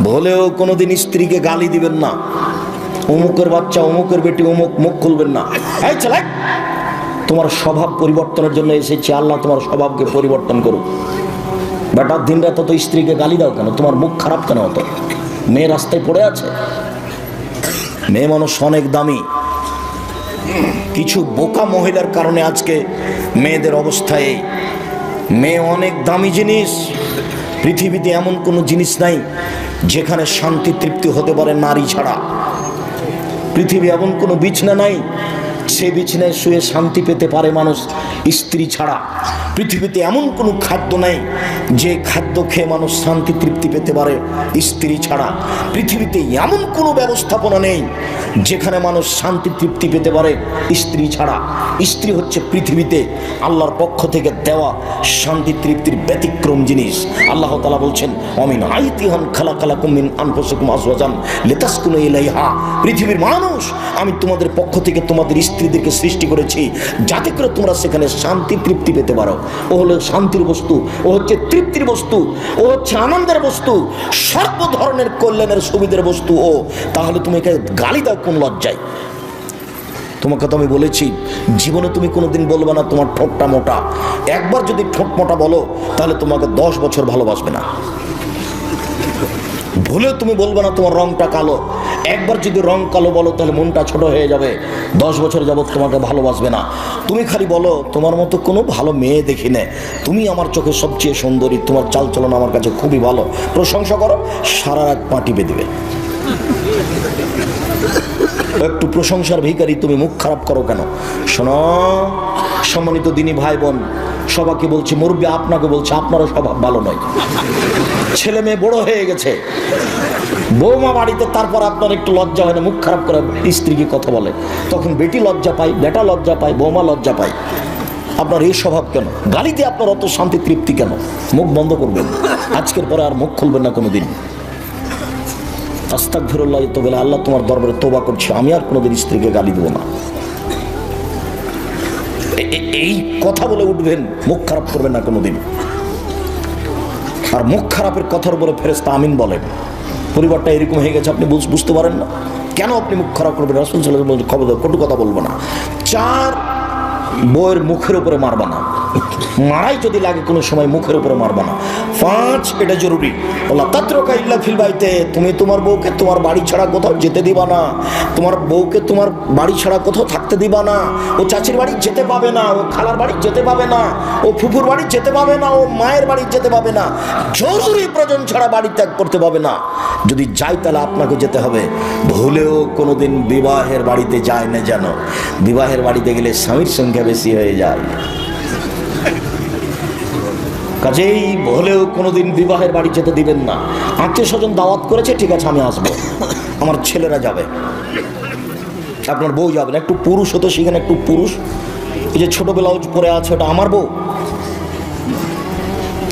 বলেও কোনোদিন স্ত্রীকে গালি দিবেন না, অমুকের বাচ্চা, অমুকের বেটি, অমুক, মুখ খুলবেন না। এই ছেলে, তোমার স্বভাব পরিবর্তনের জন্য এসেছি, আল্লাহ তোমার স্বভাবকে পরিবর্তন করুক। বেটার দিন রাত তো স্ত্রীকে গালি দাও কেন? তোমার মুখ খারাপ কেন হতো? মেয়ে রাস্তায় পড়ে আছে। মেয়ে মানুষ অনেক দামি। কিছু বোকা মহিলার কারণে আজকে মেয়েদের অবস্থা এই। মেয়ে অনেক দামি জিনিস। পৃথিবীতে এমন কোনো জিনিস নাই যেখানে শান্তি তৃপ্তি হতে পারে নারী ছাড়া। পৃথিবী এমন কোনো বিছনা নাই সে বিছানায় শুয়ে শান্তি পেতে পারে মানুষ স্ত্রী ছাড়া। পৃথিবীতে এমন কোনো খাদ্য নাই যে খাদ্য খেয়ে মানুষ শান্তি তৃপ্তি পেতে পারে স্ত্রী ছাড়া। পৃথিবীতে এমন কোনো ব্যবস্থাপনা নেই যেখানে মানুষ শান্তি তৃপ্তি পেতে পারে স্ত্রী ছাড়া। স্ত্রী হচ্ছে পৃথিবীতে আল্লাহর পক্ষ থেকে দেওয়া শান্তি তৃপ্তির ব্যতিক্রম জিনিস। আল্লাহ তাআলা বলছেন, অমিন আইতিহান খালাকালাকুম মিন আনফুসিকুম আজওয়াজান লিতাসকুনু ইলাইহা। পৃথিবীর মানুষ, আমি তোমাদের পক্ষ থেকে তোমাদের স্ত্রীদেরকে সৃষ্টি করেছি যাতে করে তোমরা সেখানে শান্তি তৃপ্তি পেতে পারো। ও হলো শান্তির বস্তু, ও হচ্ছে তৃপ্তির বস্তু, ও হচ্ছে আনন্দের বস্তু, সর্ব ধরনের কল্যাণের সুবিধার বস্তু ও। তাহলে তুমি একে গালি দাও কোন লজ্জায়? তোমাকে তো আমি বলেছি জীবনে তুমি কোনোদিন বলবে না তোমার ঠোঁটটা মোটা। একবার যদি ঠোঁট মোটা বলো তাহলে তোমাকে 10 বছর ভালোবাসবে না। ভুলেও তুমি বলবে না তোমার রংটা কালো। একবার যদি রং কালো বলো তাহলে মনটা ছোট হয়ে যাবে, 10 বছর যাবত তোমাকে ভালোবাসবে না। তুমি খালি বলো তোমার মতো কোনো ভালো মেয়ে দেখি না, তুমি আমার চোখে সবচেয়ে সুন্দরী, তোমার চালচলন আমার কাছে খুবই ভালো, প্রশংসা করো, সারা রাত পা টিপে দিবে। একটু প্রশংসার ভিখারি তুমি মুখ খারাপ করো কেন? শোনো সম্মানিত দিনী ভাই বোন, সবাইকে বলছি, মুরব্বী আপনাকে বলছি, আপনারও স্বভাব ভালো নয়। ছেলে মেয়ে বড় হয়ে গেছে, বৌমা বাড়িতে, তারপর আপনার একটু লজ্জা হয় না মুখ খারাপ করে স্ত্রীকে কথা বলে? তখন বেটি লজ্জা পায়, বেটা লজ্জা পায়, বৌমা লজ্জা পায়। আপনার এই স্বভাব কেন? গালিতে আপনার অত শান্তি তৃপ্তি কেন? মুখ বন্ধ করবেন, আজকের পরে আর মুখ খুলবেন না কোনোদিন। আস্তাগফিরুল্লাহ, তো বলে আল্লাহ তোমার দরবারে তওবা করছি, আমি আর কোনোদিন স্ত্রীকে গালি দেবো না। এই কথা বলে উঠবেন, মুখ খারাপ করবেন না কোনোদিন। আর মুখ খারাপের কথার উপরে ফেরেশতা আমিন বলেন। পরিবারটা এরকম হয়ে গেছে, আপনি বুঝতে পারেন না কেন আপনি মুখ খারাপ করবেন? রাসূল সাল্লাল্লাহু আলাইহি ওয়াসাল্লাম খবরদার কটু কথা বলবো না। 4 বউয়ের মুখের উপরে মারবা না, মারাই যদি লাগে কোনো সময় মুখের উপরে মারবা না। 5 এটা জরুরি, ওয়ালা তাতরুকা ইল্লা ফিল বাইতে, তুমি তোমার বউকে তোমার বাড়ি ছাড়া কোথাও যেতে দিবা না। তোমার বউকে তোমার বাড়ি ছাড়া কোথাও থাকতে দিবা না। ও চাচির বাড়ি যেতে পাবে না, ও খালার বাড়ি যেতে পাবে না, ও ফুফুর বাড়ি যেতে পাবে না, ও মায়ের বাড়ি যেতে পাবে না। জরুরি প্রয়োজন ছাড়া বাড়ি ত্যাগ করতে পাবে না। যদি যাই তাহলে আপনাকে যেতে হবে। ভুলেও কোনোদিন বিবাহের বাড়িতে যায় না যেন। বিবাহের বাড়িতে গেলে স্বামীর সংখ্যা বেশি হয়ে যায়। কাজেই ভুলেও কোনোদিন বিবাহের বাড়ি যেতে দিবেন না। আত্মীয় স্বজন দাওয়াত করেছে, ঠিক আছে আমি আসবো, আমার ছেলেরা যাবে, আপনার বউ যাবে না। একটু পুরুষ হতো সেখানে, একটু পুরুষ। এই যে ছোট ব্লাউজ পরে আছে ওটা আমার বউ,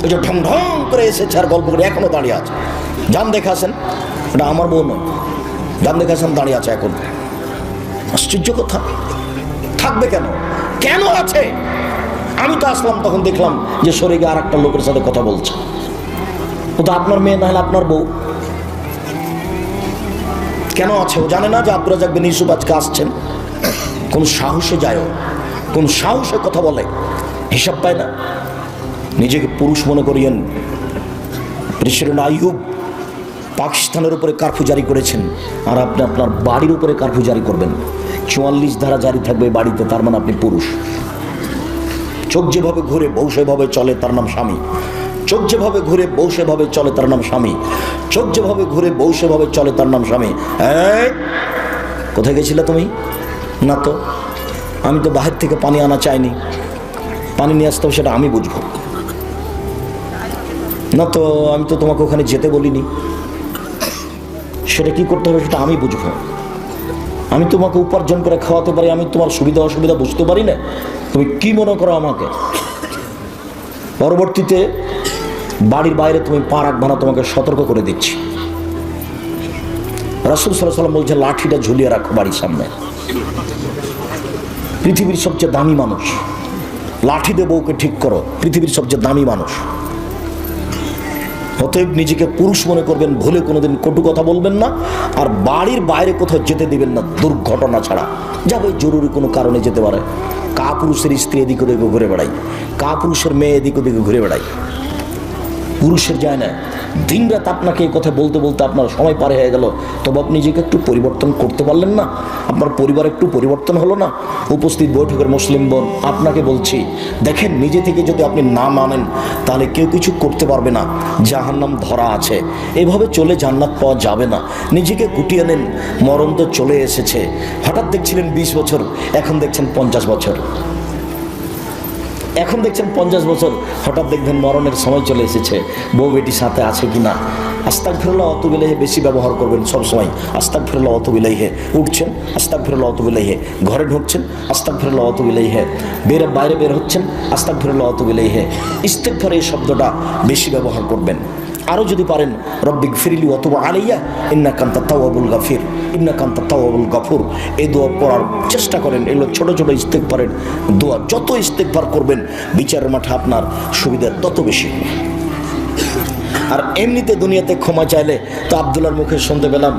এই যে ঢং ঢং করে এসেছে আর গল্প করে এখনো দাঁড়িয়ে আছে, যান দেখাছেন, এটা আমার বউ নয়, যান দেখাছেন দাঁড়িয়ে আছে এখন। আশ্চর্য কথা, থাকবে কেন? কেন আছে? আমি তো আসলাম তখন দেখলাম যে সরে গিয়ে আর একটা লোকের সাথে কথা বলছে। ও তো আপনার মেয়ে না হলে আপনার বউ। কেন আছে? ও জানে না যে আব্দুর রাজ্জাক বিন ইউসুফ আজকে আসছেন? কোন সাহসে যায়, কোন সাহসে কথা বলে, হিসাব পায় না। নিজেকে পুরুষ মনে করিয়েন। প্রেসিডেন্ট আইয়ুব পাকিস্তানের উপরে কারফিউ জারি করেছেন, আর আপনি আপনার বাড়ির উপরে কারফিউ জারি করবেন। 44 ধারা জারি থাকবে বাড়িতে, তার মানে আপনি পুরুষ। চোখ যেভাবে ঘুরে বউ সেভাবে চলে, তার নাম স্বামী। চোখ যেভাবে ঘুরে বউ সেভাবে চলে, তার নাম স্বামী। চোখ যেভাবে ঘুরে বউ সেভাবে চলে, তার নাম স্বামী। কোথায় গেছিলে তুমি? না তো, আমি তো বাহির থেকে পানি আনা চাইনি, পানি নিয়ে আসতে হবে সেটা আমি বুঝবো না। তো আমি তো তোমাকে ওখানে যেতে বলিনি, সেটা কি করতে হবে সেটা আমি বুঝবো। আমি তোমাকে উপার্জন করে খাওয়াতে পারি, আমি তোমার সুবিধা অসুবিধা বুঝতে পারি না। তুমি কি মনে করো আমাকে? পরবর্তীতে বাড়ির বাইরে তুমি পা রাখবে না, তোমাকে সতর্ক করে দিচ্ছি। রাসূল সাল্লাল্লাহু আলাইহি ওয়াসাল্লাম বলছে লাঠিটা ঝুলিয়ে রাখো বাড়ির সামনে। পৃথিবীর সবচেয়ে দামি মানুষ, লাঠি দিয়ে বউকে ঠিক করো, পৃথিবীর সবচেয়ে দামি মানুষ। অতএব নিজেকে পুরুষ মনে করবেন, ভুলে কোনোদিন কটু কথা বলবেন না, আর বাড়ির বাইরে কোথাও যেতে দিবেন না দুর্ঘটনা ছাড়া। যাবে জরুরি কোনো কারণে যেতে পারে। কা পুরুষের স্ত্রী এদিক ওদিকে ঘুরে বেড়াই, কা পুরুষের মেয়ে এদিক ওদিকে ঘুরে বেড়াই, পুরুষের যায় না। দিন রাত আপনাকে এই কথা বলতে বলতে আপনার সময় পার হয়ে গেল, তবে আপনি নিজেকে একটু পরিবর্তন করতে পারলেন না? আপনার পরিবার একটু পরিবর্তন হলো না? উপস্থিত বৈঠকের মুসলিম বোন, আপনাকে বলছি, দেখেন নিজে থেকে যদি আপনি না মানেন তাহলে কেউ কিছু করতে পারবে না। জাহান্নাম ধরা আছে, এভাবে চলে জান্নাত পাওয়া যাবে না। নিজেকে গুটিয়ে নেন, মরণ তো চলে এসেছে। হঠাৎ দেখছিলেন 20 বছর, এখন দেখছেন 50 বছর, এখন দেখছেন 50 বছর, হঠাৎ দেখবেন মরণের সময় চলে এসেছে। বউ বেটি সাথে আছে কিনা? আস্তাগফিরুল্লাহ অতুবিলাইহে বেশি ব্যবহার করবেন সবসময়। আস্তাগফিরুল্লাহ অতুবিলাইহে, উঠছেন আস্তাগফিরুল্লাহ অতুবিলাইহে, ঘরে ঢুকছেন আস্তাগফিরুল্লাহ অতুবিলাইহে, বাইরে বের হচ্ছেন আস্তাগফিরুল্লাহ অতুবিলাইহে। ইস্তেগফার এই শব্দটা বেশি ব্যবহার করবেন। আরও যদি পারেন রব্বিগফিরলি ওয়া তুব আলাইয়া ইন্নাকা আনতাত তাওয়াবুল গাফির, ইন্নাকা আনতাত তাওয়াবুল গাফুর, এই দোয়া পড়ার চেষ্টা করেন। এগুলো ছোট ছোট ইস্তেগফারের দোয়া। যত ইস্তেগফার করবেন বিচারের মাঠে আপনার সুবিধা তত বেশি। আর এমনিতে দুনিয়াতে ক্ষমা চাইলে তো আব্দুল্লাহর মুখে শুনতে পেলাম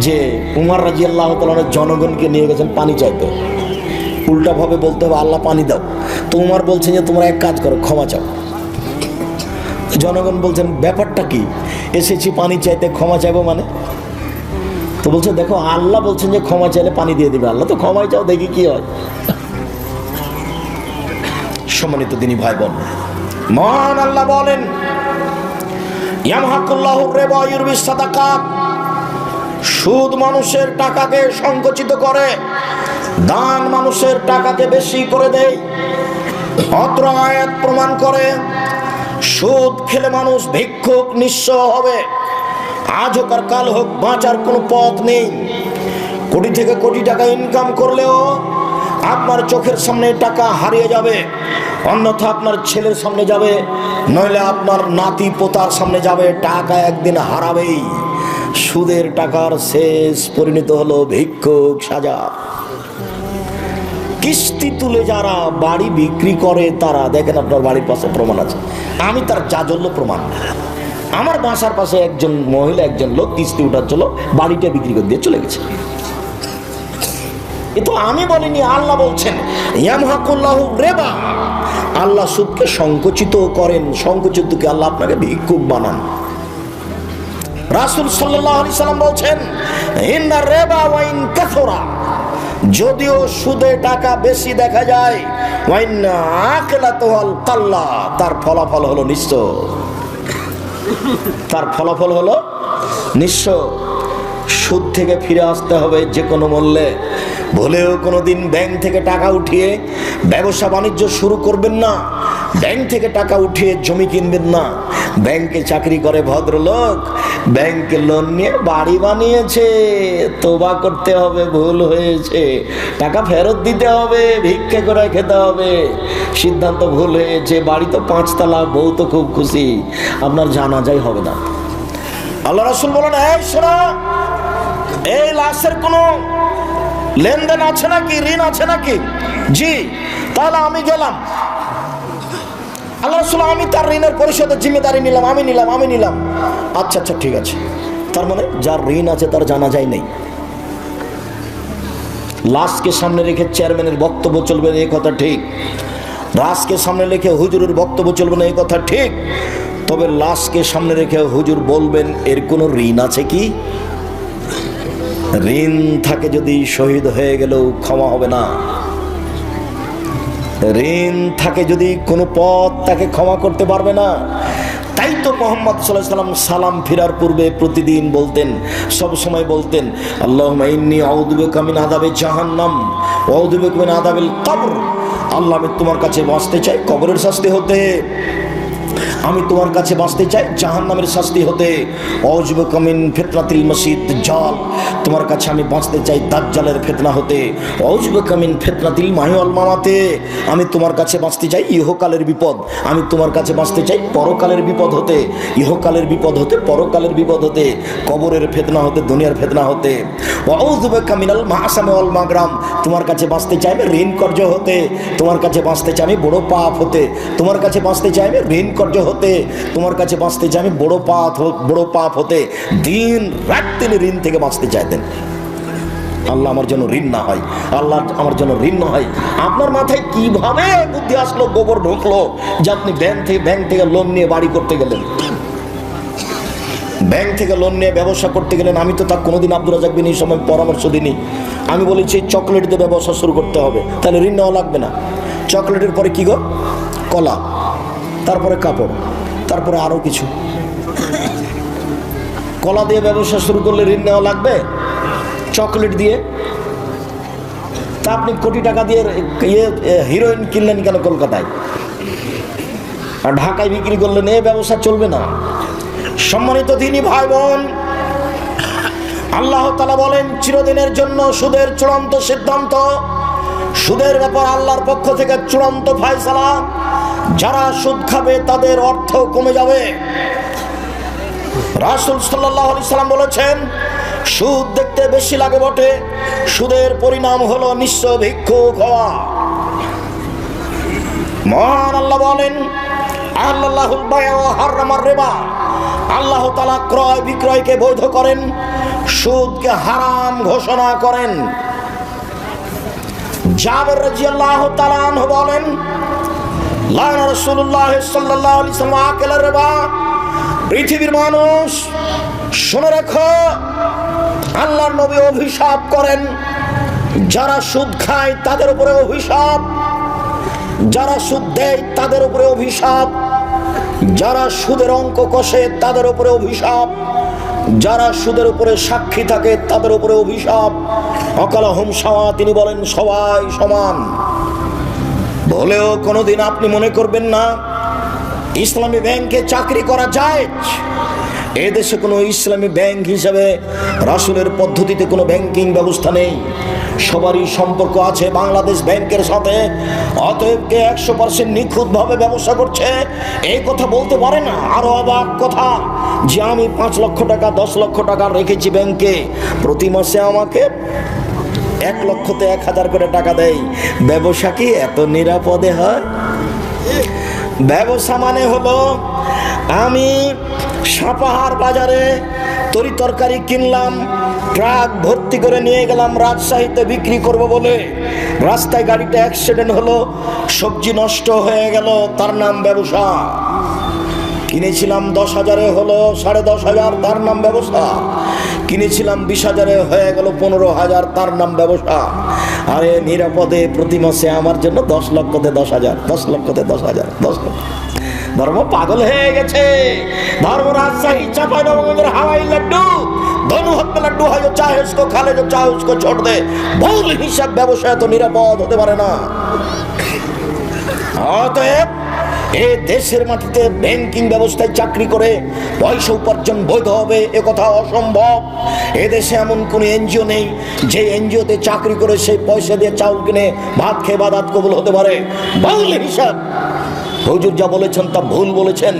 যে উমর রাদিয়াল্লাহু তাআলা জনগণকে নিয়ে গেছেন পানি চাইতে। উল্টাভাবে বলতে হবে আল্লাহ পানি দাও, তো উমর বলছেন যে তোমরা এক কাজ করো, ক্ষমা চাও। জনগণ বলছেন ব্যাপারটা কি, এসেছি পানি চাইতে, ক্ষমা চাইবো মানে? তো বলছে দেখো আল্লাহ বলছেন যে ক্ষমা চাইলে পানি দিয়ে দিবে, আল্লাহ তো ক্ষমাই চাও, দেখি কি হয়। সম্মানিত দিনী ভাই বোন, মহান আল্লাহ বলেন ইয়ামহাকুল্লাহুর রিবা ওয়া ইউরবিস সাদাকাত, সুদ মানুষের টাকাকে সংকুচিত করে, দান মানুষের টাকাকে বেশি করে দেয়। অত্র আয়াত প্রমাণ করে সুদ খেলে মানুষ ভিক্ষুক নিঃস্ব হবে। আজ হোক আর কাল হোক বাঁচার কোনো পথ নেই। কোটি থেকে কোটি টাকা ইনকাম করলেও আপনার চোখের সামনে টাকা হারিয়ে যাবে, অন্যথা আপনার ছেলের সামনে যাবে, নইলে আপনার নাতি পোতার সামনে যাবে। টাকা একদিন হারাবেই। সুদের টাকার শেষ পরিণত হলো ভিক্ষুক সাজা। কিস্তি তুলে যারা বাড়ি বিক্রি করে তারা, দেখেন আপনার বাড়ির পাশে প্রমাণ আছে, আমি তার জাজল্য প্রমাণ। আমার বাসার পাশে একজন মহিলা, একজন লোক কিস্তি উঠাচ্ছিল, বাড়িটা বিক্রি করে দিয়ে চলে গেছে। এ তো আমি বলিনি, আল্লাহ বলছেন ইয়ামহাকুল্লাহু রিবা, আল্লাহ সুদকে সংকুচিত করেন। সংকুচিতকে আল্লাহ আপনাকে ভিক্ষুক বানান। রাসূল সাল্লাল্লাহু আলাইহি সাল্লাম বলছেন ইন্না রিবা ওয়া ইন কাসরা, যদিও সুদে টাকা বেশি দেখা যায়, ওয়া ইন্না আকিলাতুল কাল্লা, তার ফলাফল হলো নিঃস্ব। তার ফলাফল হলো নিঃস্ব। সুদ থেকে ফিরে আসতে হবে যে কোনো মূল্যে। ভুলেও কোনোদিন ব্যাংক থেকে টাকা উঠিয়ে ব্যবসা বাণিজ্য শুরু করবেন না। ব্যাংক থেকে টাকা উঠিয়ে জমি কিনবেন না। ব্যাংকে চাকরি করে ভদ্রলোক, ব্যাংকে লোন নিয়ে বাড়ি বানিয়েছে, তোবা করতে হবে, ভুল হয়েছে, টাকা ফেরত দিতে হবে, ভিক্ষে করে খেতে হবে। সিদ্ধান্ত ভুল হয়েছে, বাড়ি তো 5 তলা, বউ তো খুব খুশি, আপনার জানাজাই হবে না। আল্লাহ রাসূল বলেন এই শোনো, এই লাশের কোনো লেনদেন আছে নাকি, ঋণ আছে নাকি? জি, তাহলে আমি গেলাম। আল্লাহ রাসূল আমি তার ঋণের পরিশোধের জিম্মেদারি নিলাম, আমি নিলাম। আচ্ছা আচ্ছা ঠিক আছে। তার মানে যার ঋণ আছে তার জানাজাই নেই। লাশকে সামনে রেখে চেয়ারম্যানের বক্তব্য চলবে না, এই কথা ঠিক। লাশকে সামনে রেখে হুজুরের বক্তব্য চলবে না, এই কথা ঠিক। তবে লাশকে সামনে রেখে হুজুর বলবেন এর কোনো ঋণ আছে কি? ঋণ থাকে যদি শহীদ হয়ে গেলেও ক্ষমা হবে না। ঋণ থাকে যদি কোনো পথ তাকে ক্ষমা করতে পারবে না। তাই তো মুহাম্মদ সাল্লাল্লাহু আলাইহি ওয়াসাল্লাম সালাম ফেরার পূর্বে প্রতিদিন বলতেন, সব সময় বলতেন, আল্লাহুম্মা ইন্নী আউযু বিকা মিন আযাবি জাহান্নাম ওয়া আউযু বিকা মিন আযাবিল কবর। আল্লাহ আমি তোমার কাছে বাঁচতে চাই কবরের শাস্তি হতে, আমি তোমার কাছে বাঁচতে চাই জাহান্নামের শাস্তি হতে। আউযু বিকা মিন ফিতনাতিল মাসিহ দাজ্জাল, তোমার কাছে আমি বাঁচতে চাই দাজ্জালের ফিতনা হতে। আউযু বিকা মিন ফিতনাতিল মাহি ওয়াল মামাতে, আমি তোমার কাছে বাঁচতে চাই ইহকালের বিপদ, আমি তোমার কাছে বাঁচতে চাই পরকালের বিপদ হতে। ইহকালের বিপদ হতে, পরকালের বিপদ হতে, কবরের ফিতনা হতে, দুনিয়ার ফিতনা হতে। আউযু বিকা মিনাল মাহসাম ওয়াল মাগরাম, তোমার কাছে বাঁচতে চাই আমি ঋণ কর্য হতে, তোমার কাছে বাঁচতে চাই আমি বড় পাপ হতে, তোমার কাছে বাঁচতে চাই আমি ঋণ কর্য হতে। হতে তোমার কাছে বাঁচতে চাই, আমি বড় পাপ হতে দিন রাত তিনি ঋণ থেকে বাঁচতে চাইতেন। আল্লাহ আমার জন্য ঋণ না হয়, আল্লাহ আমার জন্য ঋণ না হয়। আপনার মাথায় কিভাবে বুদ্ধি আসলো, গোবর ঢুকলো যে আপনি ব্যাংক থেকে লোন নিয়ে বাড়ি করতে গেলেন, ব্যাংক থেকে লোন নিয়ে ব্যবসা করতে গেলেন? আমি তো তা কোনোদিন আব্দুর রাজ্জাক বিন এই সময় পরামর্শ দিইনি। আমি বলেছি চকলেট দিয়ে ব্যবসা শুরু করতে হবে, তাহলে ঋণ নেওয়া লাগবে না। চকলেটের পরে কি গো? কলা, তারপরে কাপড়, তারপরে আরো কিছু। কলা দিয়ে ব্যবসা শুরু করলে ঋণ নেওয়া লাগবে? চকলেট দিয়ে? তা আপনি কোটি টাকা দিয়ে হিরোইন কিনলেন কেন কলকাতায়, আর ঢাকায় বিক্রি করলেন? এ ব্যবসা চলবে না। সম্মানিত দিনী ভাই বোন, আল্লাহ তাআলা বলেন চিরদিনের জন্য সুদের চূড়ান্ত সিদ্ধান্ত, সুদের ব্যাপার আল্লাহর পক্ষ থেকে চূড়ান্ত ফয়সালা। যারা সুদ খাবে তাদের অর্থ কমে যাবে। রাসূল সাল্লাল্লাহু আলাইহি সাল্লাম বলেছেন, সুদ দেখতে বেশি লাগে বটে, সুদের পরিণাম হলো নিঃস্ব ভিক্ষুক হওয়া। মহান আল্লাহ বলেন, আল্লাহুল বায়'a ওয়া হারামার রিবা, আল্লাহ তাআলা ক্রয় বিক্রয়কে বৈধ করেন, সুদকে হারাম ঘোষণা করেন। জাবের রাদিয়াল্লাহু তাআলা আনহু বলেন, লানা রাসূলুল্লাহ সাল্লাল্লাহু আলাইহি ওয়াসাল্লাম আকাল রিবা। পৃথিবীর মানুষ শুনে রাখো, আল্লাহর নবী অভিশাপ করেন যারা সুদ খায় তাদের উপরে অভিশাপ, যারা সুদ দেয় তাদের উপরে অভিশাপ, যারা সুদের অঙ্ক কষে তাদের উপরে অভিশাপ, যারা সুদের উপরে সাক্ষী থাকে তাদের উপরে অভিশাপ। অকালাহুম সাওয়া, তিনি বলেন সবাই সমান। বলেও কোনোদিন আপনি মনে করবেন না ইসলামী ব্যাংকে চাকরি করা যায়। এদেশে কোনো ইসলামী ব্যাংক হিসাবে রাসূলের পদ্ধতিতে কোনো ব্যাংকিং ব্যবস্থা নেই। সবারই সম্পর্ক আছে বাংলাদেশ ব্যাংকের সাথে। অতএব কে 100% নিখুঁতভাবে ব্যবসা করছে এই কথা বলতে পারে না। আরো অবাক কথা যে আমি 5 লক্ষ টাকা 10 লক্ষ টাকা রেখেছি ব্যাংকে, প্রতি মাসে আমাকে 1 লক্ষতে 1000 করে টাকা দেয়। ব্যবসা কি এত নিরাপদে হয়? ব্যবসা মানে হলো আমি সাপাহার বাজারে তরি তরকারি কিনলাম, ট্রাক ভর্তি করে নিয়ে গেলাম রাজশাহীতে বিক্রি করব বলে, রাস্তায় গাড়িটা অ্যাক্সিডেন্ট হলো, সবজি নষ্ট হয়ে গেল, তার নাম ব্যবসা। কিনেছিলাম 10,000-এ হলো 10,500, তার নাম ব্যবসা। কিনেছিলাম 20,000-এ হয়ে গেল 15,000, তার নাম ব্যবসা। আরে নিরাপদে প্রতি মাসে আমার জন্য 10 লক্ষতে 10,000, 10 লক্ষতে 10,000, 10 লক্ষ। ধর্ম পাগল হয়ে গেছে। धर्म राजशाही चांपाइनबाबगंज हवाई लड्डू दोनों हाथ में लड्डू है, जो चाहे उसको खा ले, जो चाहे उसको छोड़ दे। ভুল হিসাব ব্যবসায় তো নিরাপদ হতে পারে না। অতএব এই দেশের মাটিতে ব্যাংকিং ব্যবস্থায় চাকরি করে পয়সা উপার্জন বৈধ হবে এ কথা অসম্ভব। এদেশে এমন কোন এনজিও নেই যে এনজিওতে চাকরি করে সেই পয়সা দিয়ে চাউল কিনে ভাত খেয়ে বাদাত কবুল হতে পারে। ভুল হিসাব। হুজুর যা বলেছেন তা ভুল বলেছেন।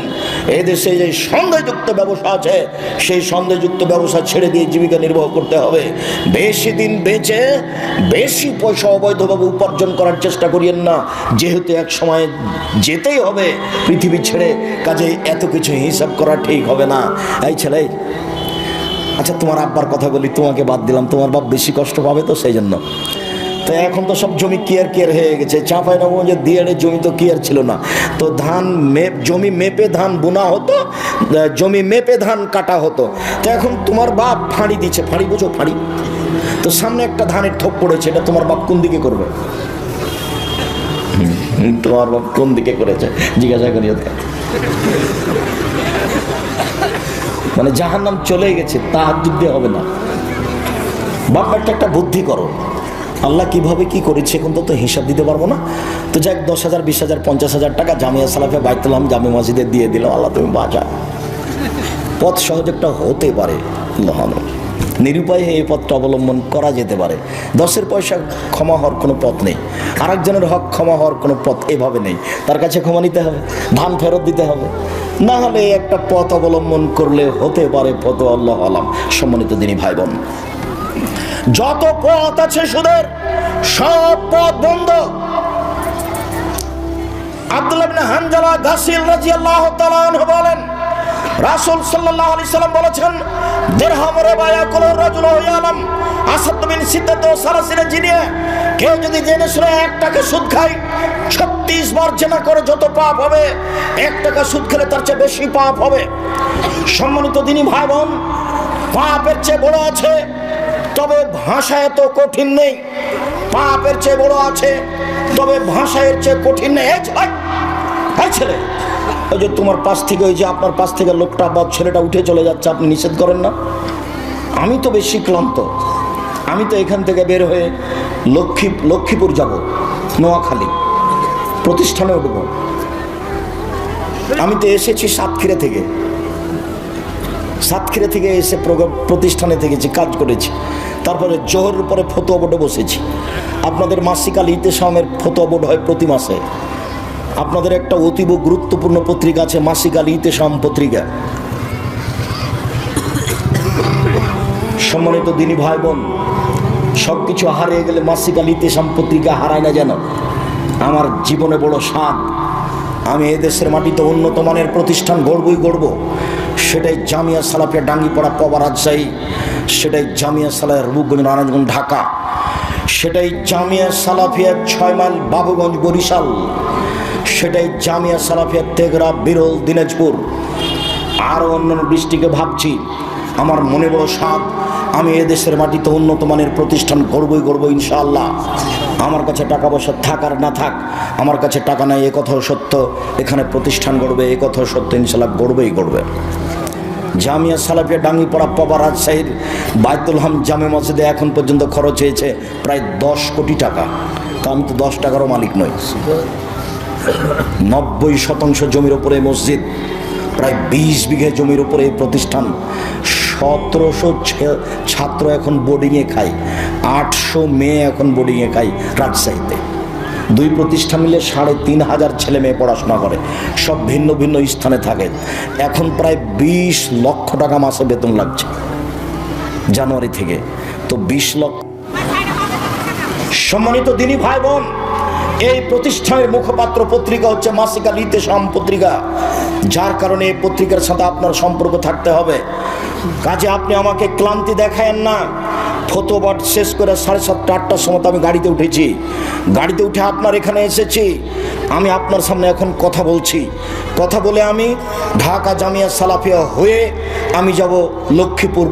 এদেশে যে সন্দেহযুক্ত ব্যবসা আছে সেই সন্দেহযুক্ত ব্যবসা ছেড়ে দিয়ে জীবিকা নির্বাহ করতে হবে। বেশি দিন বেঁচে বেশি পয়সা অবৈধভাবে উপার্জন করার চেষ্টা করিয়েন না, যেহেতু এক সময় যেতেই হবে পৃথিবী ছেড়ে। কাজে এত কিছু হিসাব করা ঠিক হবে না। এই ছেলে, আচ্ছা তোমার আব্বার কথা বলি, তোমাকে বাদ দিলাম, তোমার বাপ বেশি কষ্ট পাবে তো সেই জন্য। তো এখন তো সব জমি কেয়ার হয়ে গেছে। চাঁপাইনবাবগঞ্জের দিয়াড়ে জমি তো কেয়ার ছিল না, তো ধান জমি মেপে ধান বোনা হতো, জমি মেপে ধান কাটা হতো। তো এখন তোমার বাপ ফাঁড়ি দিচ্ছে, ফাঁড়ি বুঝো ফাঁড়ি, তো সামনে একটা ধানের থোপ পড়েছে, এটা তোমার বাপ কোন দিকে করবে? তোমার বাপ কোন দিকে করেছে জিজ্ঞাসা করি। মানে জাহান্নাম চলে গেছে, তাহাজ্জুদ দিয়ে হবে না। বাপ একটা বুদ্ধি করো, আল্লাহ কিভাবে কি করেছে এখন তো হিসাব দিতে পারবো না। তো যাক 10,000, 20,000, 50,000 টাকা জামিয়া সালাফে বাইতুল্লাহ জামে মসজিদে দিয়ে দিলাম, আল্লাহ তুমি বাঁচা। পথ সহজ একটা হতে পারে, নিরুপায় এই পথটা অবলম্বন করা যেতে পারে। 10-এর পয়সা ক্ষমা হওয়ার কোনো পথ নেই, আরেকজনের হক ক্ষমা হওয়ার কোনো পথ এভাবে নেই। তার কাছে ক্ষমা নিতে হবে, ধান ফেরত দিতে হবে, না হলে একটা পথ অবলম্বন করলে হতে পারে পথ আল্লাহ আলাম। সম্মানিত দিনী ভাই বোন, যত পথ আছে সুদের সব পথ বন্ধ। আব্দুল্লাহ ইবনে হানজালা গাসিল রাদিয়াল্লাহু তাআলা আনহু বলেন, রাসূল সাল্লাল্লাহু আলাইহি সাল্লাম বলেছেন, দিরহাম রিবা ইয়াকুলু রাজুলু ইয়ালাম আসাদ মিন সিদ্দাত ওয়া সালাসিনা জিনিয়া। কেউ যদি জেনে শুনে 1 টাকা সুদ খায়, 36 বার জেনা করে যত পাপ হবে, 1 টাকা সুদ খেলে তার চেয়ে বেশি পাপ হবে। সম্মানিত দিনী ভাই বোন, পাপের চেয়ে বড় আছে, তবে ভাষা এত কঠিন নেই। পাপের চেয়ে বড় আছে, তবে ভাষা এর চেয়ে কঠিন নেই। এই ছেলে, ওই যে তোমার পাশ থেকে, ওই যে আপনার পাশ থেকে লোকটা বা ছেলেটা উঠে চলে যাচ্ছে, আপনি নিষেধ করেন না? আমি তো বেশি ক্লান্ত, আমি তো এখান থেকে বের হয়ে লক্ষ্মীপুর যাব, নোয়াখালী প্রতিষ্ঠানে উঠব। আমি তো এসেছি সাতক্ষীরা থেকে এসে প্রতিষ্ঠানে থেকেছি, কাজ করেছি। তারপরে জোহরের পরে ফতোয়া বোর্ডে বসেছি। আপনাদের মাসিক আল ইতেসামের ফতোয়া বোর্ড হয় প্রতি মাসে। আপনাদের একটা অতীব গুরুত্বপূর্ণ পত্রিকা আছে, মাসিক আল ইতেসাম পত্রিকা। সম্মানিত দিনী ভাই বোন, সব কিছু হারিয়ে গেলে মাসিক আল ইতেসাম পত্রিকা হারায় না যেন। আমার জীবনে বড় স্বাদ, আমি এদেশের মাটিতে উন্নত মানের প্রতিষ্ঠান গড়ব। সেটাই জামিয়া সালাফিয়া ডাঙ্গিপাড়া পবা রাজশাহী, সেটাই জামিয়া সালাফিয়া রূপগঞ্জ নারায়ণগঞ্জ ঢাকা, সেটাই জামিয়া সালাফিয়া 6 মাইল বাবুগঞ্জ বরিশাল, সেটাই জামিয়া সালাফিয়া তেঘরা বিরল দিনাজপুর, আরও অন্যান্য ডিস্ট্রিক্টে ভাবছি। আমার মনে বড় স্বাদ, আমি এদেশের মাটিতে উন্নত মানের প্রতিষ্ঠান গড়ব ইনশাআল্লাহ। আমার কাছে টাকা পয়সা থাক আর না থাক, আমার কাছে টাকা নাই এ কথাও সত্য, এখানে প্রতিষ্ঠান গড়বে এ কথাও সত্য, ইনশাআল্লাহ গড়বে। জামিয়া সালাফিয়া ডাঙ্গিপাড়া পবা রাজশাহীর বায়তুল হাম জামে মসজিদে এখন পর্যন্ত খরচ হয়েছে প্রায় 10 কোটি টাকা। তো আমি তো 10 টাকারও মালিক নই। 90% জমির উপরে মসজিদ, প্রায় 20 বিঘে জমির উপরে এই প্রতিষ্ঠান। 1700 ছাত্র এখন বোর্ডিংয়ে খায়, 800 মেয়ে এখন বোর্ডিংয়ে খায় রাজশাহীতে। 2 প্রতিষ্ঠান মিলে 3500 ছেলে মেয়ে পড়াশোনা করে, সব ভিন্ন ভিন্ন স্থানে থাকে। এখন প্রায় 20 লক্ষ টাকা মাসে বেতন লাগছে জানুয়ারি থেকে। তো 20 লক্ষ। সম্মানিত দিনী ভাই বোন, এই প্রতিষ্ঠানের মুখপাত্র পত্রিকা হচ্ছে মাসিক আল ইতেসাম পত্রিকা, যার কারণে এই পত্রিকার সাথে আপনার সম্পর্ক থাকতে হবে। কাজে আপনি আমাকে ক্লান্তি দেখায়েন না। ফতোয়া শেষ করে 7:30 8টার সময় আমি গাড়িতে উঠেছি, গাড়িতে উঠে আপনার এখানে এসেছি। আমি আপনার সামনে এখন কথা বলছি। কথা বলে আমি ঢাকা জামিয়া সালাফিয়া হয়ে আমি যাব লক্ষ্মীপুর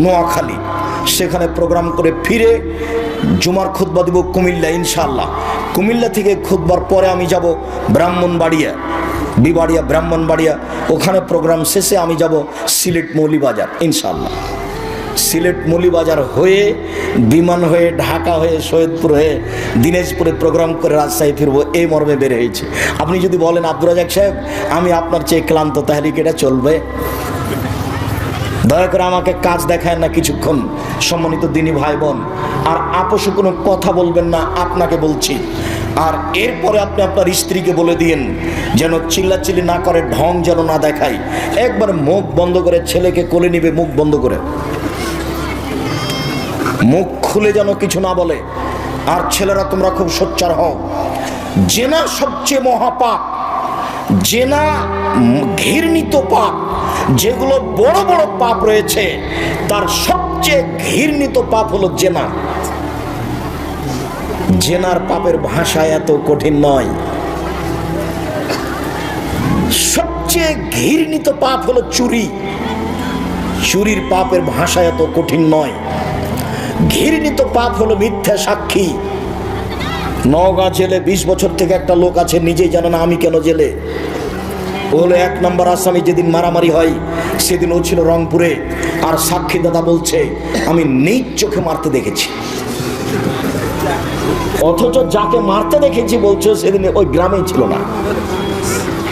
নোয়াখালী, সেখানে প্রোগ্রাম করে ফিরে জুমার খুতবা দিব কুমিল্লা ইনশাআল্লাহ। কুমিল্লা থেকে খুতবার পরে আমি যাব ব্রাহ্মণবাড়িয়া, ওখানে প্রোগ্রাম শেষে আমি যাব সিলেট মৌলিবাজার ইনশাআল্লাহ। সিলেট মৌলিবাজার হয়ে বিমান হয়ে ঢাকা হয়ে সৈয়দপুর হয়ে দিনাজপুরে প্রোগ্রাম করে রাজশাহী ফিরবো, এই মর্মে বের হয়েছে। আপনি যদি বলেন আব্দুর রাজাক সাহেব আমি আপনার চেয়ে ক্লান্ত, তাহলে কি এটা চলবে? দয়া করে আমাকে কাজ দেখায় না কিছুক্ষণ। সম্মানিত দিনী ভাই বোন, আর আপোষে কোনো কথা বলবেন না, আপনাকে বলছি। আর এরপরে আপনি আপনার স্ত্রীকে বলে দিন যেন চিল্লাচিল্লি না করে, ঢং যেন না দেখায়। একবার মুখ বন্ধ করে ছেলেকে কোলে নিবে, মুখ বন্ধ করে, মুখ খুলে যেন কিছু না বলে। আর ছেলেরা তোমরা খুব সোচ্চার হও। জেনা সবচেয়ে মহাপাপ, জেনা ঘৃণিত পাপ। যেগুলো বড় বড় পাপ রয়েছে তার সবচেয়ে ঘৃণিত পাপ হলো জেনা। জেনার পাপের ভাষা এত কঠিন নয়। সবচেয়ে ঘৃণিত পাপ হলো চুরি। চুরির পাপের ভাষা এত কঠিন নয়। ঘৃণিত পাপ হলো মিথ্যা সাক্ষী। নওগাঁ জেলে 20 বছর থেকে একটা লোক আছে, নিজেই জানে না আমি কেন জেলে। ও হলো 1 নম্বর আসামি। যেদিন মারামারি হয় সেদিন ও ছিল রংপুরে, আর সাক্ষী দাদা বলছে আমি নিজ চোখে মারতে দেখেছি। অথচ যাকে মারতে দেখেছি বলছে সেদিন ওই গ্রামেই ছিল না।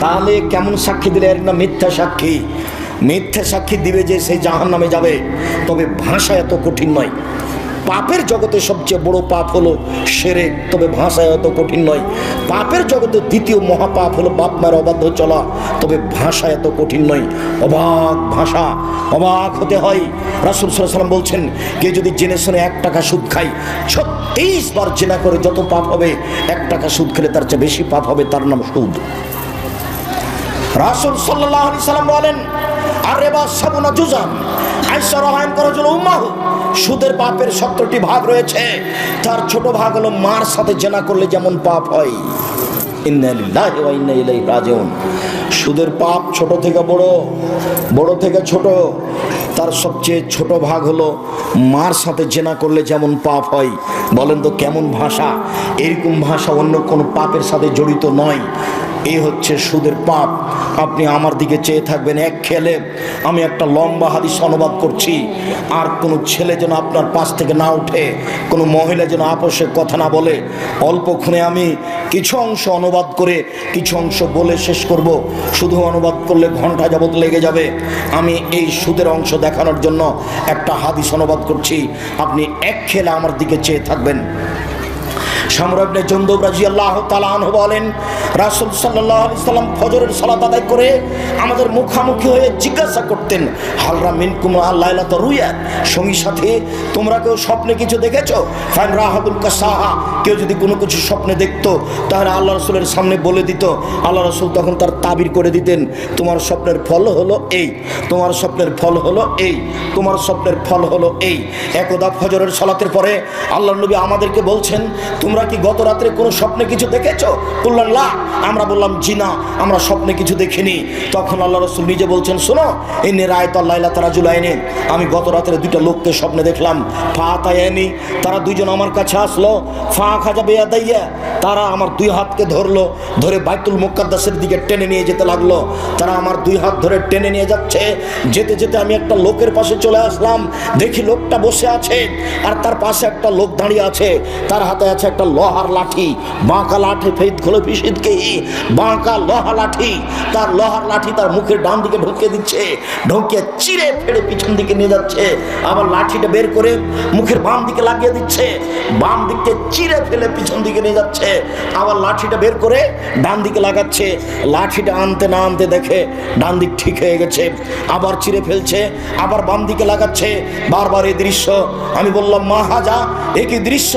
তাহলে কেমন সাক্ষী দিলে? এর না মিথ্যা সাক্ষী। মিথ্যা সাক্ষী দিবে যে সে জাহান্নামে যাবে। তবে ভাষা এত কঠিন নয়। পাপের জগতে সবচেয়ে বড় পাপ হলো শিরক, তবে ভাষায় অত কঠিন নয়। পাপের জগতে দ্বিতীয় মহাপাপ হলো বাপ মায়ের অবাধ্য চলা, তবে ভাষায় এত কঠিন নয়। অবাক ভাষা, অবাক হতে হয়। রাসূল সাল্লাল্লাহু আলাইহি ওয়াসাল্লাম বলছেন, কে যদি জেনে শুনে 1 টাকা সুদ খায়, 36 বার জেনা করে যত পাপ হবে, 1 টাকা সুদ খেলে তার চেয়ে বেশি পাপ হবে, তার নাম সুদ। রাসূল সাল্লাল্লাহু আলাইহি সাল্লাম বলেন, আর রিবা সাবুনা জুজান, আয়েশা রাদিয়াল্লাহু আনহা উম্মাহু, সুদের পাপের 70টি ভাগ রয়েছে। তার ছোট ভাগ হলো মার সাথে জেনা করলে যেমন পাপ হয়। ইন্না লিল্লাহি ওয়া ইন্না ইলাইহি রাজিউন। সুদের পাপ ছোট থেকে বড়, বড় থেকে ছোট। তার সবচেয়ে ছোট ভাগ হলো মার সাথে জেনা করলে যেমন পাপ হয়। বলেন তো কেমন ভাষা! এরকম ভাষা অন্য কোনো পাপের সাথে জড়িত নয়। এই হচ্ছে সুদের পাপ। আপনি আমার দিকে চেয়ে থাকবেন এক খেলে। আমি একটা লম্বা হাদিস অনুবাদ করছি, আর কোনো ছেলে যেন আপনার পাশ থেকে না উঠে, কোনো মহিলা যেন আপোষে কথা না বলে। অল্পক্ষণে আমি কিছু অংশ অনুবাদ করে কিছু অংশ বলে শেষ করব। শুধু অনুবাদ করলে ঘন্টা যাবত লেগে যাবে। আমি এই সুদের অংশ দেখানোর জন্য একটা হাদিস অনুবাদ করছি, আপনি এক খেলে আমার দিকে চেয়ে থাকবেন। শামরা ইবনে জুনদুব রাদিয়াল্লাহু তাআলা আনহু বলেন, রাসূল সাল্লাল্লাহু আলাইহি সাল্লাম ফজরের সালাত আদায় করে আমাদের মুখামুখি হয়ে জিজ্ঞাসা করতেন, হালরা মিনকুম আল-লাইলাতা রুয়া, সঙ্গী সাথে তোমরা কেউ স্বপ্নে কিছু দেখেছো? ফাইন রাহাবুল কাসাহা, কেউ যদি কোনো কিছু স্বপ্নে দেখতো তাহলে আল্লাহ রাসূলের সামনে বলে দিত। আল্লাহ রাসূল তখন তার তাবির করে দিতেন, তোমার স্বপ্নের ফল হলো এই, তোমার স্বপ্নের ফল হলো এই, তোমার স্বপ্নের ফল হলো এই। একদা ফজরের সালাতের পরে আল্লাহর নবী আমাদেরকে বলছেন, তোমরা কি গত রাত্রে কোনো স্বপ্নে কিছু দেখেছো? বললেন লা। আমরা বললাম, জি না, আমরা স্বপ্নে কিছু দেখিনি। তখন আল্লাহ রাসূল নিজে বলছেন, শোনো, ইন্নী রাআইতুল লাইলাতা রাজুলাইনি, আমি গত রাত্রে 2টা লোককে স্বপ্নে দেখলাম। ফাতায়ানি, তারা দুইজন আমার কাছে আসলো। ফা খাজা বিয়াদাইয়া, তারা আমার 2 হাতকে ধরলো, ধরে বাইতুল মুকাদ্দাসের দিকে টেনে নিয়ে যেতে লাগলো। তারা আমার 2 হাত ধরে টেনে নিয়ে যাচ্ছে। যেতে যেতে আমি একটা লোকের পাশে চলে আসলাম। দেখি লোকটা বসে আছে, আর তার পাশে একটা লোক দাঁড়িয়ে আছে। তার হাতে আছে একটা লোহার লাঠি, বাঁকা লাঠি, ফেদ খোলে ফিসিদকে, বাঁকা লোহা লাঠি। তার লোহার লাঠি তার মুখের ডান দিকে ঢুকিয়ে দিচ্ছে, ঢুকিয়ে চিরে ফেড়ে পিছন দিকে নিয়ে যাচ্ছে। আবার লাঠিটা বের করে মুখের বাম দিকে লাগিয়ে দিচ্ছে, বাম দিককে চিরে ফেলে পিছন দিকে নিয়ে যাচ্ছে। আবার লাঠিটা বের করে ডান দিকে লাগাচ্ছে। লাঠিটা আনতে না আনতে দেখে ডান দিক ঠিক হয়ে গেছে, আবার চিরে ফেলছে, আবার বাম দিকে লাগাচ্ছে। বারবার এই দৃশ্য। আমি বললাম, মা হাজা, একই দৃশ্য।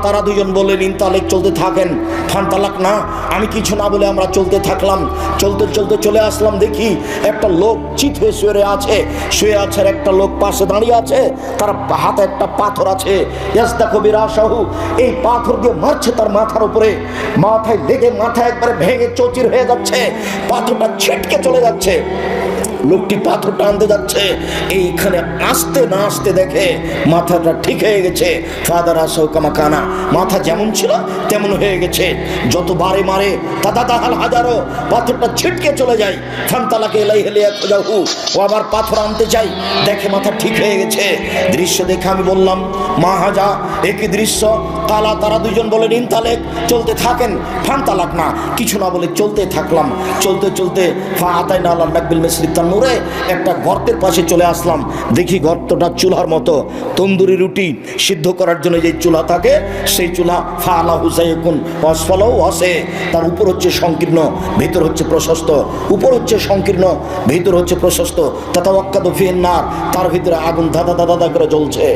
তারা দুজন বললেন, ইনতালেক, চলতে থাকেন। ফান তালাক না, আমি কিছু না বলে আমরা চলতে থাকলাম। চলতে চলতে চলে আসলাম, দেখি একটা লোক চিত হয়ে শুয়ে আছে, আর একটা লোক পাশে দাঁড়িয়ে আছে। তার হাতে একটা পাথর আছে। এই পাথর দিয়ে মারছে তার মাথার উপরে। মাথায় লেগে মাথা একবারে ভেঙে চৌচির হয়ে যাচ্ছে, পাথরটা ছিটকে চলে যাচ্ছে। লোকটি পাথরটা আনতে যাচ্ছে, এইখানে আসতে না আসতে দেখে মাথাটা ঠিক হয়ে গেছে। ফাদার আসো কামাকানা, মাথা যেমন ছিল তেমন হয়ে গেছে। যতবারে মারে তাদাদাহাল হাজারো, পাথরটা ছিটকে চলে যায়। ফান্তালাকে এলাই হেলিয়া খোঁজাহু, ও আবার পাথর আনতে চাই, দেখে মাথা ঠিক হয়ে গেছে। দৃশ্য দেখে আমি বললাম, মা হাজা, একই দৃশ্য। তারা দুজন বলেন, ইনতালেক, চলতে থাকেন। ফান্তালাক না, কিছু না বলে চলতে থাকলাম। চলতে চলতে ফা আতাই না আল্লাহ নাকবিল মিসরিতান নূরে, একটা গর্তের পাশে চলে আসলাম। দেখি গর্তটা চুলার মতো। তন্দুরি রুটি সিদ্ধ করার জন্য যে চুলা থাকে, সেই চুলা। ফা আলা হুসাইকুন অসফালাও আসে, তার উপর হচ্ছে সংকীর্ণ, ভিতর হচ্ছে প্রশস্ত। উপর হচ্ছে সংকীর্ণ, ভিতর হচ্ছে প্রশস্ত। তাতাওয়াক্কাদু ফিন নার, তার ভিতরে আগুন দাদা দাদা দাদা করে জ্বলছে।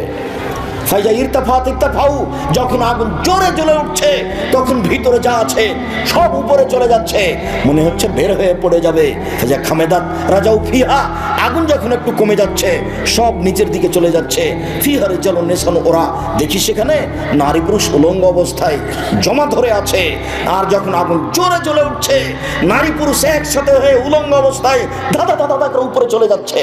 ফাইজা ইরতাফাত ইরতাফাউ, যখন আগুন জোরে জ্বলে উঠছে, তখন ভিতরে যা আছে সব উপরে চলে যাচ্ছে, মনে হচ্ছে বের হয়ে পড়ে যাবে। ফাইজা খামেদাত রাজাউ ফিহা, আগুন যখন একটু কমে যাচ্ছে, সব নিচের দিকে চলে যাচ্ছে। ফিহারে জ্বলন নেশান, ওরা দেখি সেখানে নারী পুরুষ উলঙ্গ অবস্থায় জমা ধরে আছে। আর যখন আগুন জোরে জ্বলে উঠছে, নারী পুরুষ একসাথে হয়ে উলঙ্গ অবস্থায় দাদা দাদা দাদা করে উপরে চলে যাচ্ছে।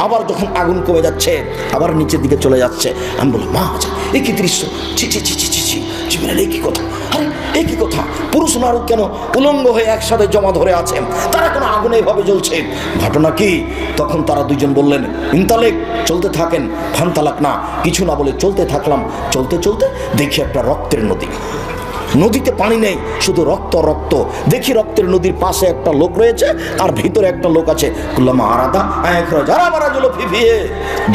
আবার যখন আগুন কমে যাচ্ছে, আবার নিচের দিকে চলে যাচ্ছে। আমি বললাম, মা আচ্ছা, একই দৃশ্য, ছি ছি ছি ছি ছি ছি, জীবনের একই কথা। আরে একই কথা, পুরুষ নারী কেন উলঙ্গ হয়ে একসাথে জমা ধরে আছে, তারা কেন আগুনে এভাবে জ্বলছে, ঘটনা কি? তখন তারা দুজন বললেন, ইনতালেক, চলতে থাকেন। ফান্তালাক না, কিছু না বলে চলতে থাকলাম। চলতে চলতে দেখি একটা রক্তের নদী। নদীতে পানি নেই, শুধু রক্ত রক্ত। দেখি রক্তের নদীর পাশে একটা লোক রয়েছে আর ভিতরে একটা লোক আছে।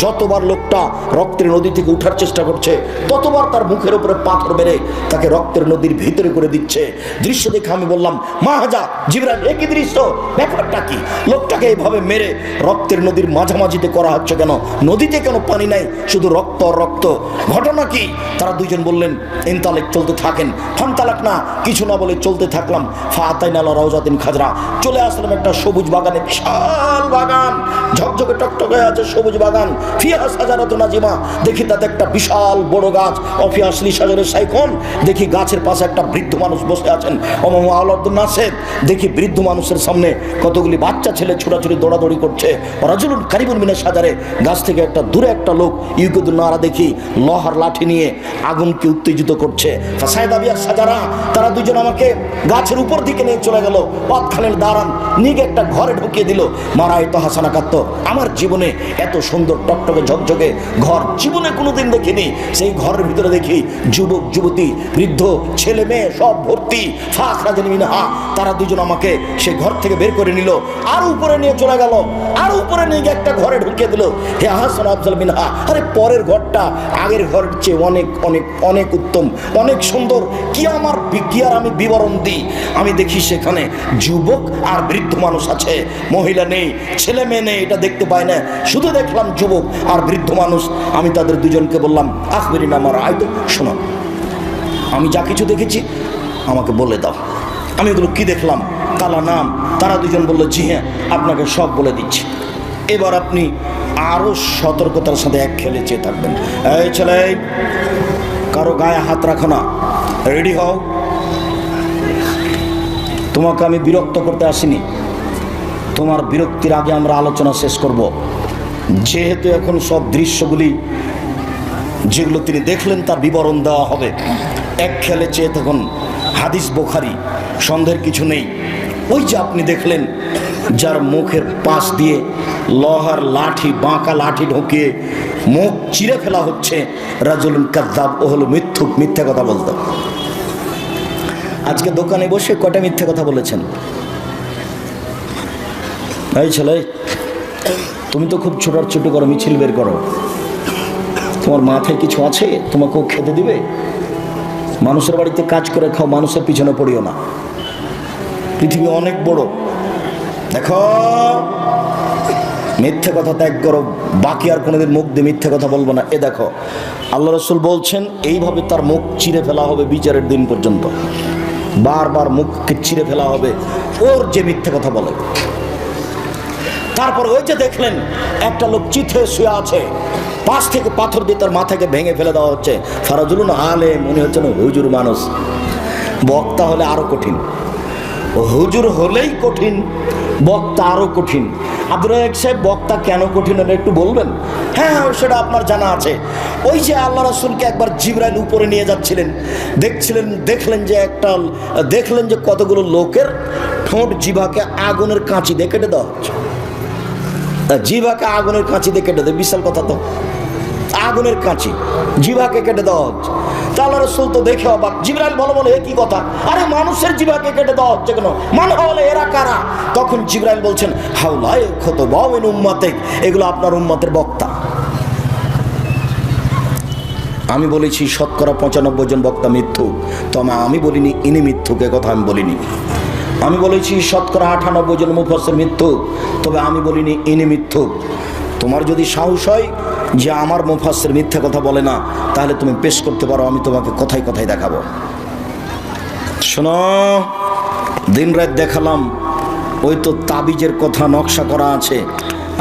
যতবার লোকটা রক্তের নদী থেকে উঠার চেষ্টা করছে ততবার তার মুখের উপরে পাথর বেড়ে তাকে রক্তের নদীর ভিতরে করে দিচ্ছে। দৃশ্য দেখে আমি বললাম, মাহাজা জিবরাইল, একই দৃশ্য, ব্যাপারটা কি? লোকটাকে এইভাবে মেরে রক্তের নদীর মাঝামাঝিতে করা হচ্ছে কেন? নদীতে কেন পানি নাই, শুধু রক্ত রক্ত, ঘটনা কি? তারা দুইজন বললেন, ইনতালেক, চলতে থাকেন। ফান্তালাক না, কিছু না বলে চলতে থাকলাম। ফাতাইনা আলা রাউজাতিন খাজরা, চলে আসলাম একটা সবুজ বাগানে, বিশাল বাগান, ঝকঝকে টকটকে আছে সবুজ বাগান। ফিহা সাজারাতুন নাজিমা, দেখি তাতে একটা বিশাল বড় গাছ। অফিয়াসলি সাজারের সাইখন, দেখি গাছের পাশে একটা বৃদ্ধ মানুষ বসে আছেন। অমামু আলাদুন নাসের, দেখি বৃদ্ধ মানুষের সামনে কতগুলি বাচ্চা ছেলে ছোটাছুটি দৌড়াদৌড়ি করছে। রাজুলুন কারিবুন মিনাশ সাজারে, গাছ থেকে একটা দূরে একটা লোক ইউকুদুন নারা, দেখি লোহার লাঠি নিয়ে আগুনকে উত্তেজিত করছে। ফাসায়দা বিয়া সাজারা, তারা দুজন আমাকে গাছের উপর দিকে নিয়ে চলে গেল। পাতখানের দাঁড়ান নিগে একটা ঘরে ঢুকিয়ে দিল। মারাই তো হাসানা কাত্ত, আমার জীবনে এত সুন্দর টকটকে ঝকঝকে ঘর জীবনে কোনোদিন দেখিনি। সেই ঘরের ভিতরে দেখি যুবক যুবতী, বৃদ্ধ, ছেলে মেয়ে সব ভর্তি। ফাখরাজানি মিনহা, তারা দুজন আমাকে সেই ঘর থেকে বের করে নিল, আর উপরে নিয়ে চলে গেল, আর উপরে নিয়ে গিয়ে একটা ঘরে ঢুকিয়ে দিল। হে হাসান আফজাল মিনহা, আরে পরের ঘরটা আগের ঘরের চেয়ে অনেক অনেক অনেক উত্তম, অনেক সুন্দর। কি আমার বিজ্ঞার আমি বিবরণ দিই, আমি দেখি সেখানে যুবক আর বৃদ্ধ মানুষ আছে, মহিলা নেই, ছেলে মেয়ে নেই, এটা দেখতে পাই না, শুধু দেখলাম যুবক আর বৃদ্ধ মানুষ। আমি তাদের দুজনকে বললাম, আখবিরিন আমার আয়, তো শোনো, আমি যা কিছু দেখেছি আমাকে বলে দাও, আমি এগুলো কি দেখলাম, কালা নাম। তারা দুজন বললো, জি হ্যাঁ, আপনাকে সব বলে দিচ্ছি। এবার আপনি আরো সতর্কতার সাথে এক খেলে চেয়ে থাকবেন। এই ছেলে, কারো গায়ে হাত রাখো না, রেডি হও। তোমাকে আমি বিরক্ত করতে আসিনি, তোমার বিরক্তির আগে আমরা আলোচনা শেষ করব। যেহেতু এখন সব দৃশ্যগুলি যেগুলো তিনি দেখলেন তার বিবরণ দেওয়া হবে, এক খেলে চেয়ে তখন হাদিস বুখারী, সন্দেহের কিছু নেই। ওই যে আপনি দেখলেন যার মুখের পাশ দিয়ে লোহার লাঠি, বাঁকা লাঠি ঢুকিয়ে মুখ চিরে ফেলা হচ্ছে, রাজুলুন কাযযাব, ও হলো মিথ্যুক, মিথ্যা কথা বলতো। আজকে দোকানে বসে কটা মিথ্যা কথা বলেছেন? এই ছেলে, তুমি তো খুব ছোটাছুটি করো, মিছিল বের করো, তোমার মাথায় কিছু আছে? তোমাকেও খেতে দিবে? মানুষের বাড়িতে কাজ করে খাও, মানুষের পিছনে পড়িও না। পৃথিবী অনেক বড়, দেখো, মিথ্যে কথা ত্যাগ করো, বাকি আর কোনোদিন মুখ দিয়ে মিথ্যে কথা বলবো না। এ দেখো, আল্লাহ রাসূল বলছেন এইভাবে তার মুখ চিরে ফেলা হবে বিচারের দিন পর্যন্ত, বারবার মুখকে চিরে ফেলা হবে ওর যে মিথ্যে কথা বলে। তারপর ওই যে দেখলেন একটা লোক চিথে শুয়ে আছে, পাশ থেকে পাথর দিয়ে তার মাথাকে ভেঙে ফেলে দেওয়া হচ্ছে। ফারাজুলুন আলেম, মনে হচ্ছে না হুজুর মানুষ। বক্তা হলে আরো কঠিন, হুজুর হলেই কঠিন, বক্তা আরো কঠিন। আব্দুর রাজ্জাক সাহেব, বক্তা কেন কঠিন হলে একটু বলবেন? হ্যাঁ, সেটা আপনার জানা আছে। ওই যে আল্লাহ রাসূলকে একবার জিবরাইল উপরে নিয়ে যাচ্ছিলেন, দেখলেন যে কতগুলো লোকের ঠোঁট জিভাকে আগুনের কাঁচি দিয়ে কেটে দেওয়া হচ্ছে। জিভাকে আগুনের কাঁচি দিয়ে কেটে দেয়, বিশাল কথা তো, আগুনের কাঁচি জিভাকে কেটে দেওয়া হচ্ছে। তা আল্লাহ রাসূল তো দেখে অবাক। জিবরাইল বলে এ কি কথা? আরে মানুষের জিভাকে কেটে দেওয়া হচ্ছে কেন? মানে হলে এরা কারা? তখন জিবরাইল বলছেন, হাউলাই খুতবাউ মিন উম্মাতিক, এগুলো আপনার উম্মতের বক্তা। আমি বলেছি শতকরা 95 জন বক্তা মিথ্যুক, তবে আমি বলিনি ইনি মিথ্যুক, এ কথা আমি বলিনি। আমি বলেছি শতকরা 98 জন মুফাসসির মিথ্যুক, তবে আমি বলিনি ইনি মিথ্যুক। তোমার যদি সাহস হয় যে আমার মুফাসসির মিথ্যা কথা বলে না, তাহলে তুমি পেশ করতে পারো, আমি তোমাকে কথায় কথায় দেখাবো। শোনো, দিন রাত দেখালাম, ওই তো তাবিজের কথা নকশা করা আছে,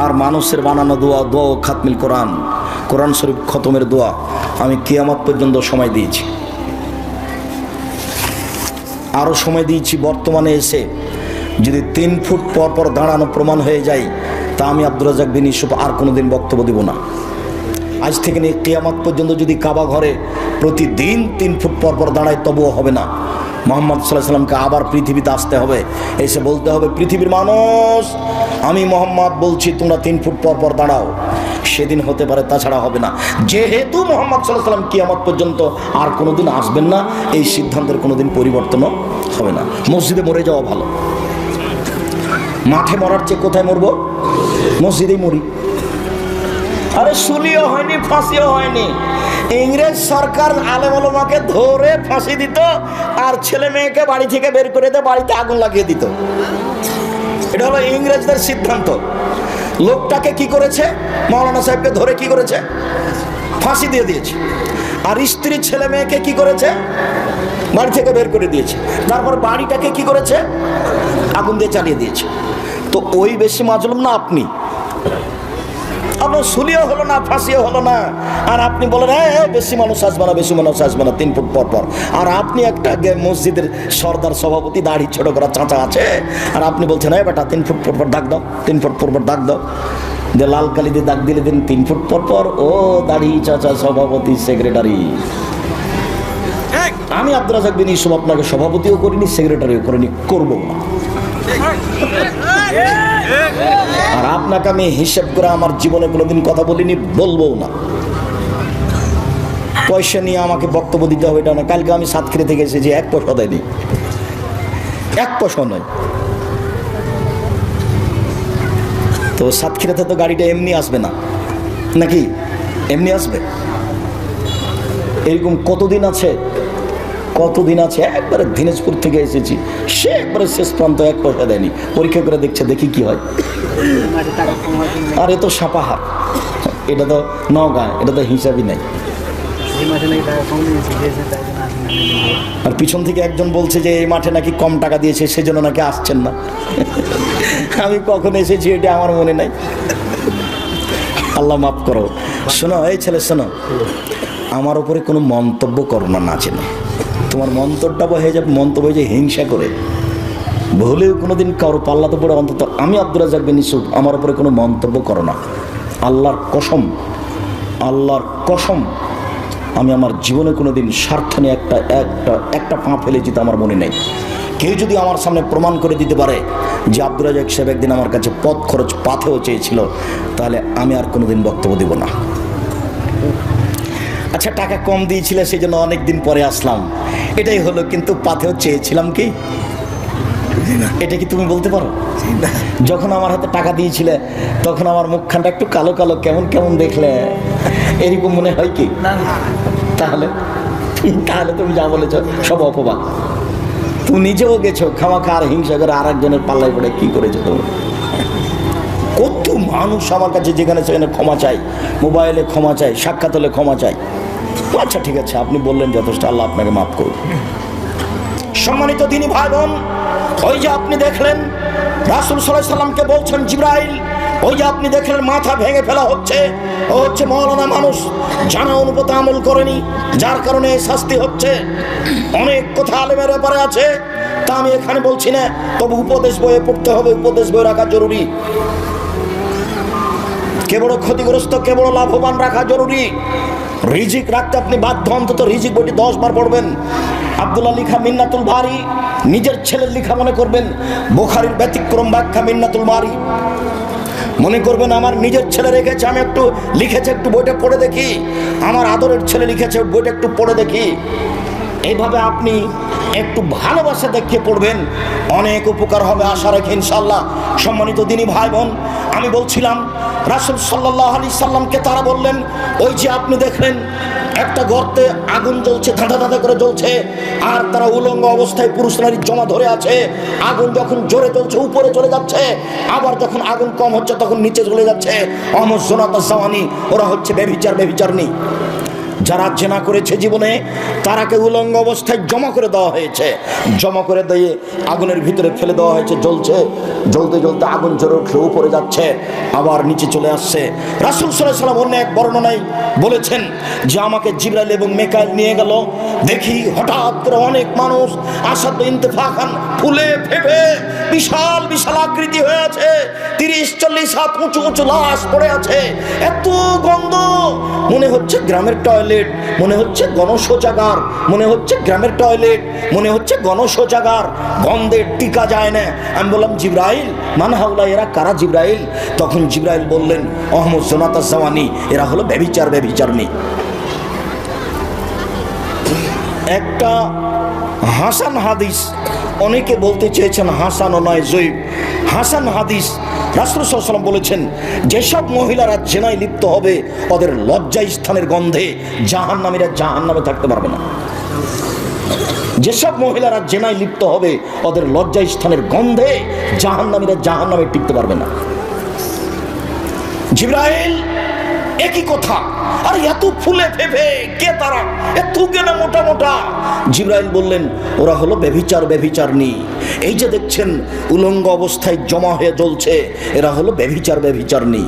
আর মানুষের বানানো দোয়া, দোয়া খাতমিল কোরআন, কোরআন শরীফ খতমের দোয়া, আমি কিয়ামত পর্যন্ত সময় দিয়েছি, আরও সময় দিয়েছি। বর্তমানে এসে যদি 3 ফুট পর পর দাঁড়ানো প্রমাণ হয়ে যায়, তা আমি আব্দুর রাজ্জাক বিন ইউসুফ আর কোনোদিন বক্তব্য দিব না। আজ থেকে নিয়ে কিয়ামত পর্যন্ত যদি কাবা ঘরে প্রতিদিন 3 ফুট পর পর দাঁড়ায়, তবুও হবে না। মুহাম্মদ সাল্লাল্লাহু আলাইহি সাল্লামকে আবার পৃথিবীতে আসতে হবে, এসে বলতে হবে, পৃথিবীর মানুষ আমি মুহাম্মদ বলছি, তোমরা 3 ফুট পর পর দাঁড়াও। সেদিন হতে পারে, তাছাড়া হবে না। যেহেতু মুহাম্মদ সাল্লাল্লাহু আলাইহি সাল্লাম কিয়ামত পর্যন্ত আর কোনোদিন আসবেন না, এই সিদ্ধান্তের কোনোদিন পরিবর্তনও হবে না। মসজিদে মরে যাওয়া ভালো, মাঠে মরার চেয়ে কোথায় মরবো? মসজিদেই মরি। আরে সুলিও হয়নি, ফাঁসিও হয়নি। ইংরেজ সরকার আলেম ওলামাকে ধরে ফাঁসি দিত, আর ছেলে মেয়েকে বাড়ি থেকে বের করে দিয়ে বাড়িতে আগুন লাগিয়ে দিত। এটা হলো ইংরেজদের সিদ্ধান্ত। লোকটাকে কি করেছে? মাওলানা সাহেবকে ধরে কি করেছে? ফাঁসি দিয়ে দিয়েছে। আর স্ত্রী ছেলে মেয়েকে কি করেছে? বাড়ি থেকে বের করে দিয়েছে। তারপর বাড়িটাকে কি করেছে? আগুন দিয়ে চালিয়ে দিয়েছে। তো ওই বেশি মাজলুম না আপনি? আপনার সুলিও হলো না, ফাঁসিও হলো না, আর আপনি বলেন হ্যাঁ বেশি মানুষ আসবে না, বেশি মানুষ আসবে না 3 ফুট পর পর। আর আপনি একটা মসজিদের সর্দার সভাপতি, দাড়ি ছোট করা চাচা আছে, আর আপনি বলছেন হ্যাঁ বেটা 3 ফুট পর পর দাগ দাও, 3 ফুট পর পর দাগ দাও, যে লাল কালি দিয়ে দাগ দিলে দিন 3 ফুট পর পর। ও দাড়ি চাচা, সভাপতি, সেক্রেটারি। আমি আব্দুর রাজ্জাক বিন ইউসুফ আপনাকে সভাপতিও করিনি, সেক্রেটারিও করিনি, করবো না। আর আপনাকে আমি হিসেব করে আমার জীবনে কোনোদিন কথা বলিনি, বলবো না। পয়সা নিয়ে আমাকে বক্তব্য দিতে হবে এটা না। কালকে আমি সাতক্ষীরা থেকে এসেছি, 1 পয়সা দেয়নি, 1 পয়সা নয়। তো সাতক্ষীরাতে তো গাড়িটা এমনি আসবে না, নাকি এমনি আসবে? এরকম কতদিন আছে, কতদিন আছে। একবারে দিনাজপুর থেকে এসেছি, সে একবারে শেষ প্রান্ত, 1 পয়সা দেয়নি। পরীক্ষা করে দেখছে, দেখি কি হয়। আর এ তো সাপাহার, এটা তো নওগাঁ, এটা তো হিসাবই নাই। আর পিছন থেকে একজন বলছে যে এই মাঠে নাকি কম টাকা দিয়েছে, সেজন্য নাকি আসছেন না। আমি কখন এসেছি এটা আমার মনে নাই, আল্লাহ মাফ করো। শোনো এই ছেলে, শোনো, আমার উপরে কোনো মন্তব্য করো না, না চেনে। তোমার মন্তব্যটা হয়ে যাবে, মন্তব্য হয়ে যায় হিংসা করে। ভুলেও কোনোদিন কারো পাল্লাতে পড়ে, অন্তত আমি আব্দুর রাজ্জাক বিন ইউসুফ, আমার উপরে কোনো মন্তব্য করো না। আল্লাহর কসম, আল্লাহর কসম, আমি আমার জীবনে কোনোদিন স্বার্থ নিয়ে একটা পা ফেলেছি তা আমার মনে নেই। কেউ যদি আমার সামনে প্রমাণ করে দিতে পারে যে আব্দুর রাজ্জাক সাহেব একদিন আমার কাছে পথ খরচ পাথেও চেয়েছিল, তাহলে আমি আর কোনোদিন বক্তব্য দেব না। আচ্ছা, টাকা কম দিয়েছিলে সেই জন্য অনেকদিন পরে আসলাম, এটাই হলো। কিন্তু পাথেও চেয়েছিলাম কি? এটা কি তুমি বলতে পারো? যখন আমার হাতে টাকা দিয়েছিলে তখন আমার মুখখানটা একটু কালো কালো, কেমন কেমন দেখলে, এরকম মনে হয় কি? তাহলে তাহলে তুমি যা বলেছ সব অপবাদ। তুমি নিজেও গেছো খামাখা আর হিংসা করে আর একজনের পাল্লায় পড়ে কি করেছো তুমি? কত মানুষ আমার কাছে যেখানে সেখানে ক্ষমা চাই, মোবাইলে ক্ষমা চাই, সাক্ষাৎ হলে ক্ষমা চাই। আচ্ছা ঠিক আছে, আপনি বললেন যথেষ্ট, আল্লাহ আপনাকে মাফ করুন। সম্মানিত দিনী ভাই বোন, ওই যে আপনি দেখলেন রাসূল সাল্লাল্লাহু আলাইহি সাল্লামকে বলছেন জিবরাইল, ওই যে আপনি দেখলেন মাথা ভেঙে ফেলা হচ্ছে, ও হচ্ছে মওলানা মানুষ, জানা অনুপাতে আমল করেনি, যার কারণে শাস্তি হচ্ছে। অনেক কথা আলেমের ব্যাপারে আছে, তা আমি এখানে বলছি না, তবে উপদেশ বইয়ে পড়তে হবে, উপদেশ বই রাখা জরুরি। কে বড় ক্ষতিগ্রস্ত, কে বড় লাভবান রাখা জরুরি। রিজিক রাখতে আপনি বাধ্য, অন্তত রিজিক বইটি 10 বার পড়বেন। আব্দুল্লাহ লিখা মিন্নাতুল বারি নিজের ছেলের লিখা মনে করবেন, বুখারীর ব্যতিক্রম ব্যাখ্যা মিন্নাতুল বারি মনে করবেন আমার নিজের ছেলে রেখেছে, আমি একটু লিখেছে, একটু বইটা পড়ে দেখি। আমার আদরের ছেলে লিখেছে, বইটা একটু পড়ে দেখি। এইভাবে আপনি একটু ভালোবাসা দেখিয়ে পড়বেন, অনেক উপকার হবে, আশা রাখি ইনশাআল্লাহ। সম্মানিত দিনী ভাই বোন, আমি বলছিলাম রাসূল সাল্লাল্লাহু আলাইহি সাল্লামকে তারা বললেন, ওই যে আপনি দেখলেন একটা গর্তে আগুন জ্বলছে, ধাঁধা ধাঁধা করে জ্বলছে, আর তারা উলঙ্গ অবস্থায় পুরুষ নারী জমা ধরে আছে। আগুন যখন জোরে জ্বলছে উপরে চলে যাচ্ছে, আবার যখন আগুন কম হচ্ছে তখন নিচে চলে যাচ্ছে। অমজনাতা জাওয়ানি, ওরা হচ্ছে বেভিচারনি। যারা জেনা করেছে জীবনে, তারাকে উলঙ্গ অবস্থায় জমা করে দেওয়া হয়েছে, জমা করে দিয়ে আগুনের ভিতরে ফেলে দেওয়া হয়েছে। জ্বলছে, জ্বলতে জ্বলতে আগুন জ্বরে উঠে উপরে যাচ্ছে, আবার নিচে চলে আসছে। রাসূল সাল্লাল্লাহু আলাইহি ওয়াসাল্লাম অন্য এক বর্ণনায় বলেছেন যে আমাকে জিবরাইল এবং মিকাইল নিয়ে গেল, দেখি হঠাৎ করে অনেক মানুষ আসাদ ইন্তেফাখান ফুলে ফেপে বিশাল বিশাল আকৃতি হয়ে আছে, 30-40 হাত উঁচু উঁচু লাশ পড়ে আছে, এত গন্ধ, মনে হচ্ছে গ্রামের টয়লেট, মনে হচ্ছে গণশৌচাগার, মনে হচ্ছে গ্রামের টয়লেট, মনে হচ্ছে গণশৌচাগার, গন্ধে টিকা যায় না। আমি বললাম জিবরাইল মান হাউলা, এরা কারা জিবরাইল? তখন জিবরাইল বললেন আহমদ জোনাতা জাওয়ানি, এরা হলো ব্যভিচারনী। একটা হাসান হাদিস, অনেকে বলতে চেয়েছেন হাসান ও নয় জয়ীব, হাসান হাদিস, রাসূল সাল্লাল্লাহু আলাইহি ওয়াসাল্লাম বলেছেন যেসব মহিলারা জেনায় লিপ্ত হবে ওদের লজ্জা স্থানের গন্ধে জাহান্নামীরা জাহান্নামে থাকতে পারবে না। যেসব মহিলারা জেনায় লিপ্ত হবে ওদের লজ্জা স্থানের গন্ধে জাহান্নামীরা জাহান্নামে টিকতে পারবে না। জিবরাইল একই কথা, আর এত ফুলে ফেপে কে তারা, এত কেন মোটা মোটা? জিবরাইল বললেন ওরা হলো ব্যভিচারনী। এই যে দেখছেন উলঙ্গ অবস্থায় জমা হয়ে জ্বলছে, এরা হলো ব্যভিচারনী।